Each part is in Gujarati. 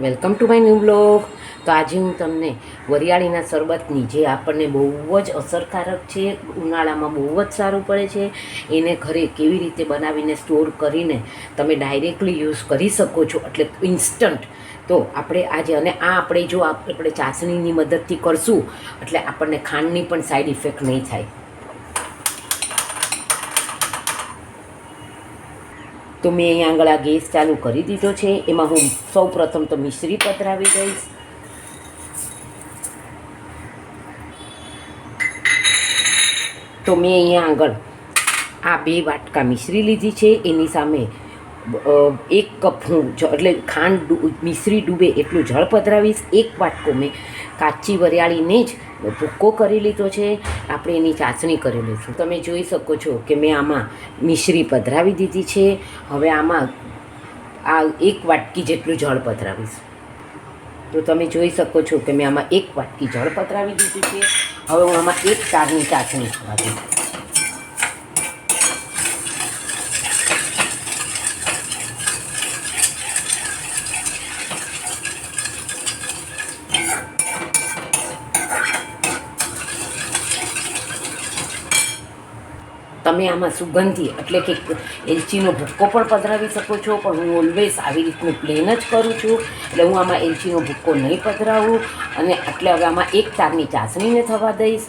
Welcome to my new blog. તો આજે હું તમને વરિયાળીના શરબતની જે આપણને બહુ જ અસરકારક છે, ઉનાળામાં બહુ જ સારું પડે છે, એને ઘરે કેવી રીતે બનાવીને સ્ટોર કરીને તમે ડાયરેક્ટલી યુઝ કરી શકો છો, એટલે ઇન્સ્ટન્ટ. તો આપણે આજે અને આ આપણે જો આપણે ચાસણીની મદદથી કરશું એટલે આપણને ખાંડની પણ સાઈડ ઇફેક્ટ નહીં થાય. તો મેં અહીંયા આગળ આ ગેસ ચાલુ કરી દીધો છે. એમાં હું સૌ પ્રથમ તો મિશ્રી પધરાવી દઈશ. તો મેં અહીંયા આગળ આ 2 વાટકા મિશ્રી લીધી છે. એની સામે 1 કપ હું એટલે ખાંડ મિશ્રી ડૂબે એટલું જળ પધરાવીશ. 1 વાટકો મેં કાચી વરિયાળીને જ ભૂક્કો કરી લીધો છે. આપણે એની ચાસણી કરી લઈશું. તમે જોઈ શકો છો કે મેં આમાં મિશ્રી પધરાવી દીધી છે. હવે આમાં આ 1 વાટકી જેટલું જળ પધરાવીશ. તો તમે જોઈ શકો છો કે મેં આમાં 1 વાટકી જળ પધરાવી દીધું છે. હવે હું આમાં 1 તારની ચાસણી કરવા દઈશ. તમે આમાં સુગંધી એટલે કે એલચીનો ભૂક્કો પણ પધરાવી શકો છો, પણ હું ઓલવેઝ આવી રીતનું પ્લેન જ કરું છું. એટલે હું આમાં એલચીનો ભૂક્કો નહીં પધરાવું. અને એટલે હવે આમાં 1 તારની ચાસણીને થવા દઈશ.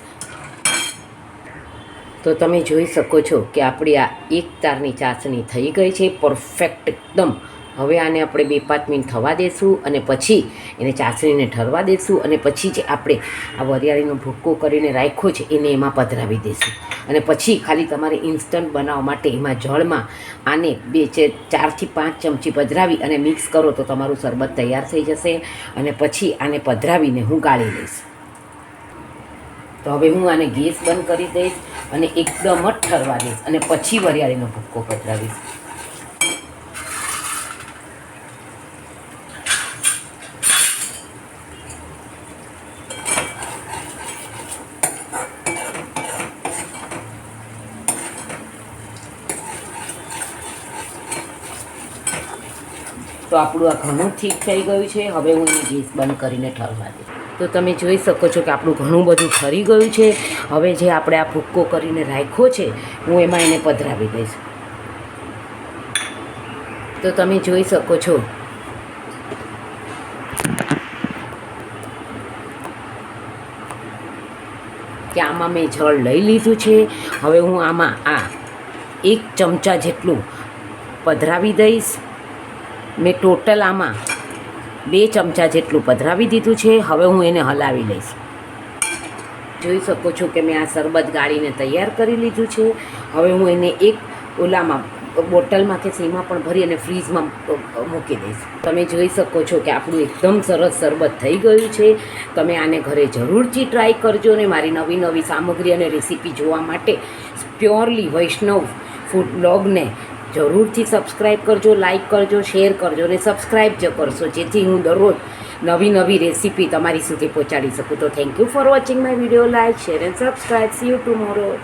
તો તમે જોઈ શકો છો કે આપણી આ 1 તારની ચાસણી થઈ ગઈ છે, પરફેક્ટ એકદમ. હવે આને આપણે 2-5 મિનિટ થવા દઈશું અને પછી એને ચાસણીને ઠરવા દઈશું. અને પછી જે આપણે આ વરિયાળીનો ભૂક્કો કરીને રાખ્યો છે એને એમાં પધરાવી દઈશું. અને પછી ખાલી તમારે ઇન્સ્ટન્ટ બનાવવા માટે એમાં જળમાં આને 4થી 5 ચમચી પધરાવી અને મિક્સ કરો તો તમારું શરબત તૈયાર થઈ જશે. અને પછી આને પધરાવીને હું ગાળી લઈશ. તો હવે હું આને ગેસ બંધ કરી દઈશ અને એકદમ જ ઠરવા દઈશ અને પછી વરિયાળીનો ભૂક્કો પધરાવીશ. તો આપણું આ ઘણું ઠીક થઈ ગયું છે. હવે હું એને ગેસ બંધ કરીને ઠરવા દઈશ. તો તમે જોઈ શકો છો કે આપણું ઘણું બધું ઠરી ગયું છે. હવે જે આપણે આ ભૂક્કો કરીને રાખ્યો છે હું એમાં એને પધરાવી દઈશ. તો તમે જોઈ શકો છો કે આમાં મેં જળ લઈ લીધું છે. હવે હું આમાં આ 1 ચમચા જેટલું પધરાવી દઈશ. મેં ટોટલ આમાં 2 ચમચા જેટલું પધરાવી દીધું છે. હવે હું એને હલાવી લઈશ. જોઈ શકો છો કે મેં આ શરબત ગાળીને તૈયાર કરી લીધું છે. હવે હું એને એક ઓલામાં બોટલમાં કે સીમાં પણ ભરી અને ફ્રીઝમાં મૂકી દઈશ. તમે જોઈ શકો છો કે આપણું એકદમ સરસ શરબત થઈ ગયું છે. તમે આને ઘરે જરૂરથી ટ્રાય કરજો. ને મારી નવી નવી સામગ્રી અને રેસીપી જોવા માટે પ્યોરલી વૈષ્ણવ ફૂડ બ્લોગને જરૂરથી સબસ્ક્રાઈબ કરજો, લાઈક કરજો, શેર કરજો અને સબસ્ક્રાઈબ જ કરશો, જેથી હું દરરોજ નવી નવી રેસીપી તમારી સુધી પહોંચાડી શકું. તો thank you for watching my video. Like, share and subscribe. C you tomorrow.